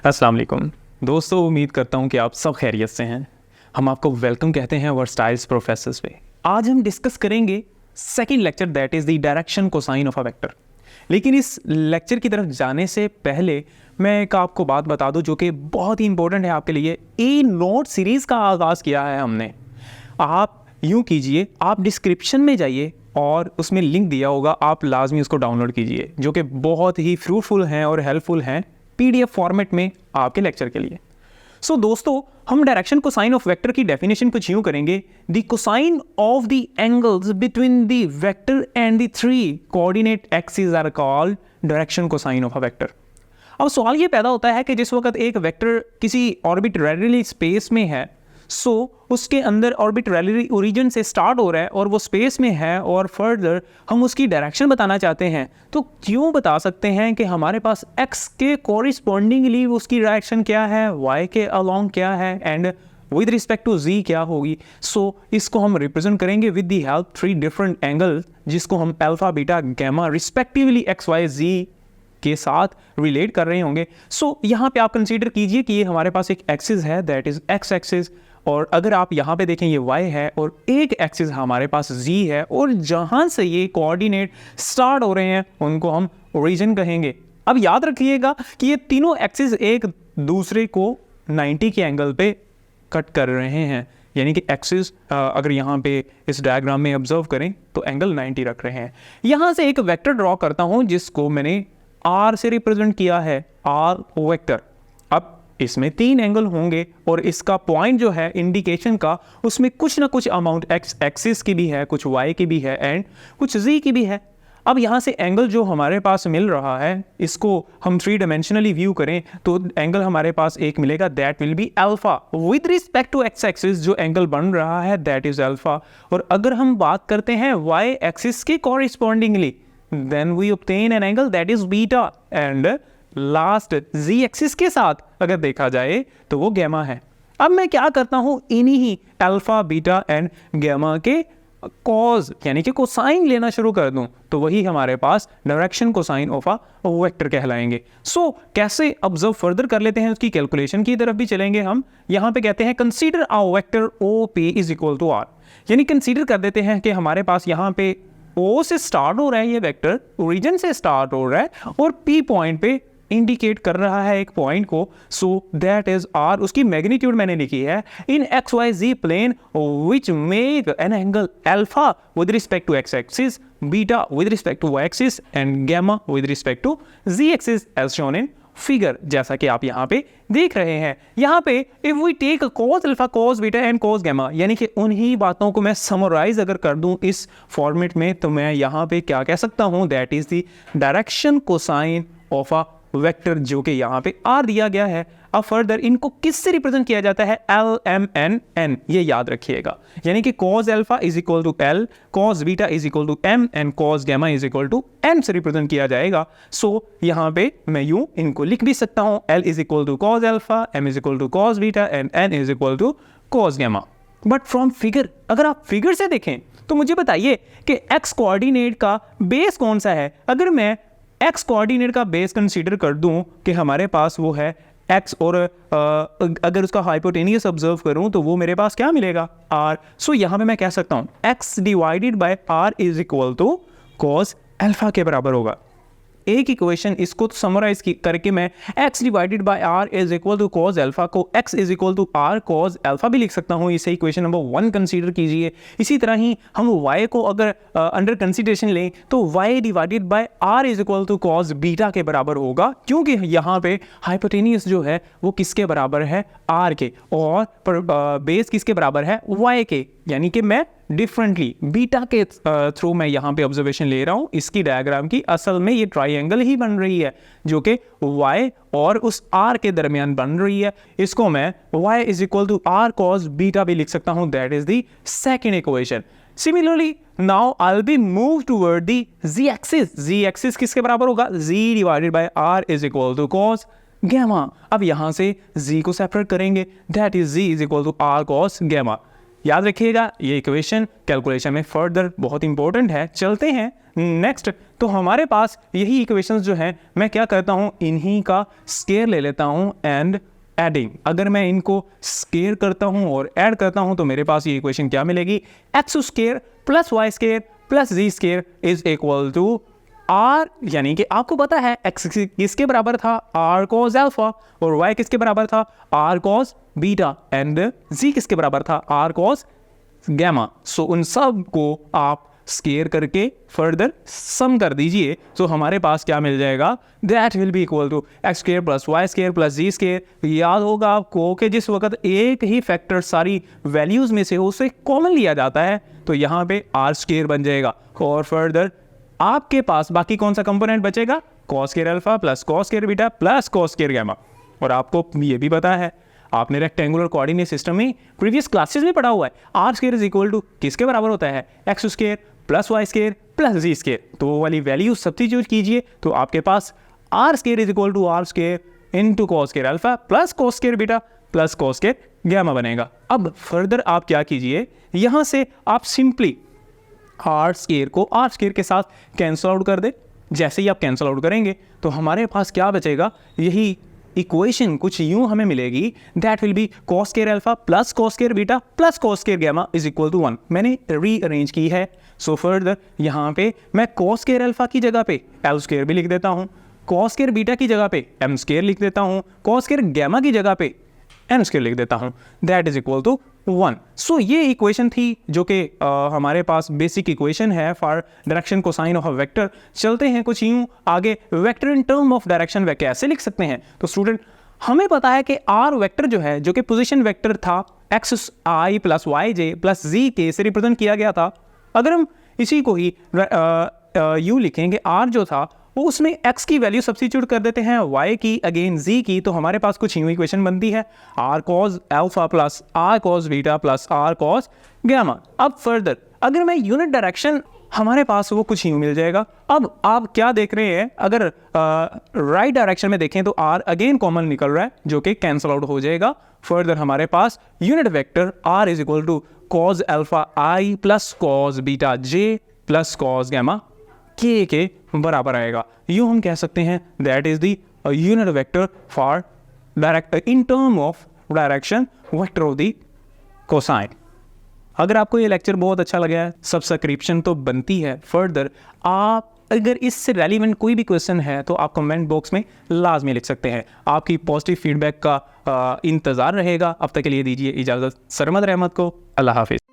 अस्सलाम वालेकुम दोस्तों, उम्मीद करता हूँ कि आप सब खैरियत से हैं। हम आपको वेलकम कहते हैं वर्सटाइल्स प्रोफेसर्स पे। आज हम डिस्कस करेंगे second lecture that is the direction cosine of a vector. लेकिन इस लेक्चर की तरफ जाने से पहले मैं एक आपको बात बता दूं जो कि बहुत ही इंपॉर्टेंट है आपके लिए। ए नोट सीरीज़ का आगाज़ किया है हमने। आप यूँ कीजिए, आप डिस्क्रिप्शन में जाइए और उसमें लिंक दिया होगा, आप लाजमी उसको डाउनलोड कीजिए, जो कि बहुत ही फ्रूटफुल हैं और हेल्पफुल हैं PDF फॉर्मेट में आपके लेक्चर के लिए। सो दोस्तों, हम डायरेक्शन कोसाइन ऑफ वेक्टर की डेफिनेशन कुछ यूं करेंगे। The cosine of the angles between the vector and the three coordinate axis are called direction cosine of a vector. अब सवाल ये पैदा होता है कि जिस वक्त एक वेक्टर किसी ऑर्बिट्ररी स्पेस में है, उसके अंदर ऑर्बिट्ररी ओरिजिन से स्टार्ट हो रहा है और वो स्पेस में है और फर्दर हम उसकी डायरेक्शन बताना चाहते हैं, तो क्यों बता सकते हैं कि हमारे पास x के कॉरिस्पॉन्डिंगली उसकी डायरेक्शन क्या है, y के अलॉन्ग क्या है and with respect to z क्या होगी। इसको हम रिप्रेजेंट करेंगे with the help three different angle, जिसको हम alpha beta gamma respectively x y z के साथ रिलेट कर रहे होंगे। यहाँ पे आप कंसीडर कीजिए कि ये हमारे पास एक एक्सिस है दैट इज x एक्सिस, और अगर आप यहाँ पे देखें ये y है और एक एक्सिस हमारे पास z है, और जहाँ से ये कोऑर्डिनेट स्टार्ट हो रहे हैं उनको हम ओरिजिन कहेंगे। अब याद रखिएगा कि ये तीनों एक्सिस एक दूसरे को 90 के एंगल पे कट कर रहे हैं, यानी कि एक्सिस अगर यहाँ पे इस डायग्राम में ऑब्जर्व करें तो एंगल 90 रख रहे हैं। यहाँ से एक वेक्टर ड्रॉ करता हूँ जिसको मैंने R से रिप्रेजेंट किया है, R वेक्टर। अब इसमें तीन एंगल होंगे और इसका पॉइंट जो है इंडिकेशन का, उसमें कुछ ना कुछ अमाउंट x एक्सिस की भी है, कुछ y की भी है एंड कुछ z की भी है। अब यहाँ से एंगल जो हमारे पास मिल रहा है, इसको हम थ्री डायमेंशनली व्यू करें तो एंगल हमारे पास एक मिलेगा that will be alpha with respect to x axis. जो एंगल बन रहा है दैट इज अल्फा। और अगर हम बात करते हैं y एक्सिस के कॉरिस्पॉन्डिंगली, then we obtain an angle that is beta and last z axis के साथ अगर देखा जाए तो वो गैमा है। अब मैं क्या करता हूँ, इन्हीं ही अल्फा बीटा एंड गैमा के कॉज यानी कि कोसाइन लेना शुरू कर दूं तो वही हमारे पास direction cosine of a vector कहलाएंगे। कैसे ऑब्जर्व फर्दर कर लेते हैं, उसकी कैलकुलेशन की तरफ भी चलेंगे हम। यहाँ पे कहते हैं consider a vector OP is equal to R, यानी कंसीडर कर देते हैं कि हमारे पास यहाँ पे O से स्टार्ट हो रहा है, ये वेक्टर ओरिजिन से स्टार्ट हो रहा है और P पॉइंट पे इंडिकेट कर रहा है एक पॉइंट को, सो दैट इज R। उसकी मैग्नीट्यूड मैंने लिखी है in XYZ plane which make an angle alpha with respect to x axis, beta with respect to y axis and gamma with respect to z axis as shown in figure, जैसा कि आप यहाँ पे देख रहे हैं। यहाँ पे if we take cos alpha cos beta and cos gamma, यानी कि उन्हीं बातों को मैं समराइज अगर कर दूं इस फॉर्मेट में, तो मैं यहाँ पे क्या कह सकता हूँ, that is the direction cosine of a vector, जो कि यहाँ पे R दिया गया है। अब फर्दर इनको किससे रिप्रेजेंट किया जाता है, L M N N, ये याद रखिएगा। यानी कि cos alpha is equal to L, cos beta is equal to M and cos gamma is equal to N से रिप्रेजेंट किया जाएगा। यहाँ पे मैं यूं इनको लिख भी सकता हूँ, L is equal to cos alpha, M is equal to cos beta and N is equal to cos gamma. But from figure, अगर आप फिगर से देखें तो मुझे बताइए कि x कोऑर्डिनेट का बेस कौन सा है। अगर मैं x कोऑर्डिनेट का बेस कंसीडर कर दूं कि हमारे पास वो है x, और अगर उसका हाइपोटेनियस ऑब्जर्व करूं तो वो मेरे पास क्या मिलेगा, R। यहाँ पे मैं कह सकता हूं x divided by R is equal to cos alpha के बराबर होगा। एक इक्वेशन इसको तो समराइज करके मैं x divided by R is equal to cos alpha को x is equal to R cos alpha भी लिख सकता हूँ। इसे इक्वेशन नंबर 1 कंसीडर कीजिए। इसी तरह ही हम y को अगर अंडर कंसीडरेशन लें तो y divided by R is equal to cos beta के बराबर होगा, क्योंकि यहाँ पे हाइपोटेनियस जो है वो किसके बराबर है, R के, और बेस किसके बराबर है, y के। यानी कि मैं डिफरेंटली बीटा के थ्रू मैं यहाँ पे ऑब्जर्वेशन ले रहा हूँ इसकी डायग्राम की। असल में ये ट्राइंगल ही बन रही है जो कि y और उस r के दरमियान बन रही है। इसको मैं y is equal to R cos beta भी लिख सकता हूँ, that is the second equation. Similarly now I will be move toward the z axis. z axis किसके बराबर होगा, z divided by R is equal to cos gamma. अब यहाँ से z को सेपरेट करेंगे, that is z is equal to R cos gamma. याद रखिएगा ये इक्वेशन कैलकुलेशन में फर्दर बहुत इंपॉर्टेंट है। चलते हैं नेक्स्ट। तो हमारे पास यही इक्वेशंस जो हैं, मैं क्या करता हूँ, इन्हीं का स्केयर ले लेता हूँ एंड एडिंग। अगर मैं इनको स्केयर करता हूँ और ऐड करता हूँ तो मेरे पास ये इक्वेशन क्या मिलेगी, x square plus y square plus z square is equal to r, यानी कि आपको पता है एक्स किसके बराबर था, आर कॉस अल्फा, और वाई किसके बराबर था, r cos beta, and z किसके बराबर था, आर कॉस गैमा। सो उन सब को आप स्केयर करके फर्दर सम कर दीजिए, तो हमारे पास क्या मिल जाएगा, that will be equal to x square plus y square plus z square. याद होगा आपको कि जिस वक्त एक ही फैक्टर सारी वैल्यूज में से उसे कॉमन लिया जाता है तो यहाँ पे आर स्केयर बन जाएगा, और फर्दर आपके पास बाकी कौन सा कंपोनेंट बचेगा, cos square alpha plus cos square beta plus cos square gamma. और आपको ये भी पता है, आपने रेक्टेंगुलर कोऑर्डिनेट सिस्टम में प्रीवियस क्लासेस में पढ़ा हुआ है, r square is equal to किसके बराबर होता है, x square plus y square plus z square. तो वो वाली वैल्यू सब्स्टिट्यूट कीजिए तो आपके पास r square is equal to r square into cos square alpha plus cos square beta plus cos square gamma बनेगा। अब फर्दर आप क्या कीजिए, यहाँ से आप सिंपली आर स्केयर को आर स्केयर के साथ कैंसल आउट कर दे। जैसे ही आप कैंसल आउट करेंगे तो हमारे पास क्या बचेगा, यही इक्वेशन कुछ यूं हमें मिलेगी, that will be cos square alpha plus cos square beta plus cos square gamma is equal to 1। मैंने रीअरेंज की है। सो फर्दर यहाँ पे मैं कॉस स्केयर अल्फा की जगह पे एल स्केयर भी लिख देता हूँ, कॉस स्केयर बीटा की जगह पे एम स्केयर लिख देता हूँ, कॉस स्केयर गैमा की जगह पे एन स्केयर लिख देता हूँ, that is equal to 1। So ये इक्वेशन थी जो कि हमारे पास बेसिक इक्वेशन है for direction cosine of a vector. चलते हैं कुछ यूं आगे, vector in term of direction वे कैसे लिख सकते हैं। तो स्टूडेंट हमें पता है कि आर वेक्टर जो है, जो कि पोजीशन वेक्टर था, एक्स आई प्लस वाई जे प्लस जी के से रिप्रेजेंट किया गया था। अगर हम इसी को ही यूं लिखेंगे, आर जो था वो उसमें x की वैल्यू सब्स्टिट्यूट कर देते हैं, y की अगेन z की, तो हमारे पास कुछ यूं इक्वेशन बनती है, r cos alpha plus r cos beta plus r cos gamma. अब फर्दर अगर मैं यूनिट डायरेक्शन, हमारे पास वो कुछ यूं मिल जाएगा। अब आप क्या देख रहे हैं, अगर राइट डायरेक्शन में देखें तो r अगेन कॉमन निकल रहा है जो कि कैंसल आउट हो जाएगा। फर्दर हमारे पास unit vector r is equal to cos alpha i plus cos beta j plus cos gamma के बराबर आएगा। यूं हम कह सकते हैं that is the unit vector for direct in term of direction vector of the cosine. अगर आपको ये लेक्चर बहुत अच्छा लगा है, सब्सक्रिप्शन तो बनती है। फर्दर आप अगर इससे रेलिवेंट कोई भी क्वेश्चन है तो आप कमेंट बॉक्स में लाजमी लिख सकते हैं। आपकी पॉजिटिव फीडबैक का इंतज़ार रहेगा। अब तक के लिए दीजिए इजाज़त सरमद रहमत को। अल्लाह हाफिज़।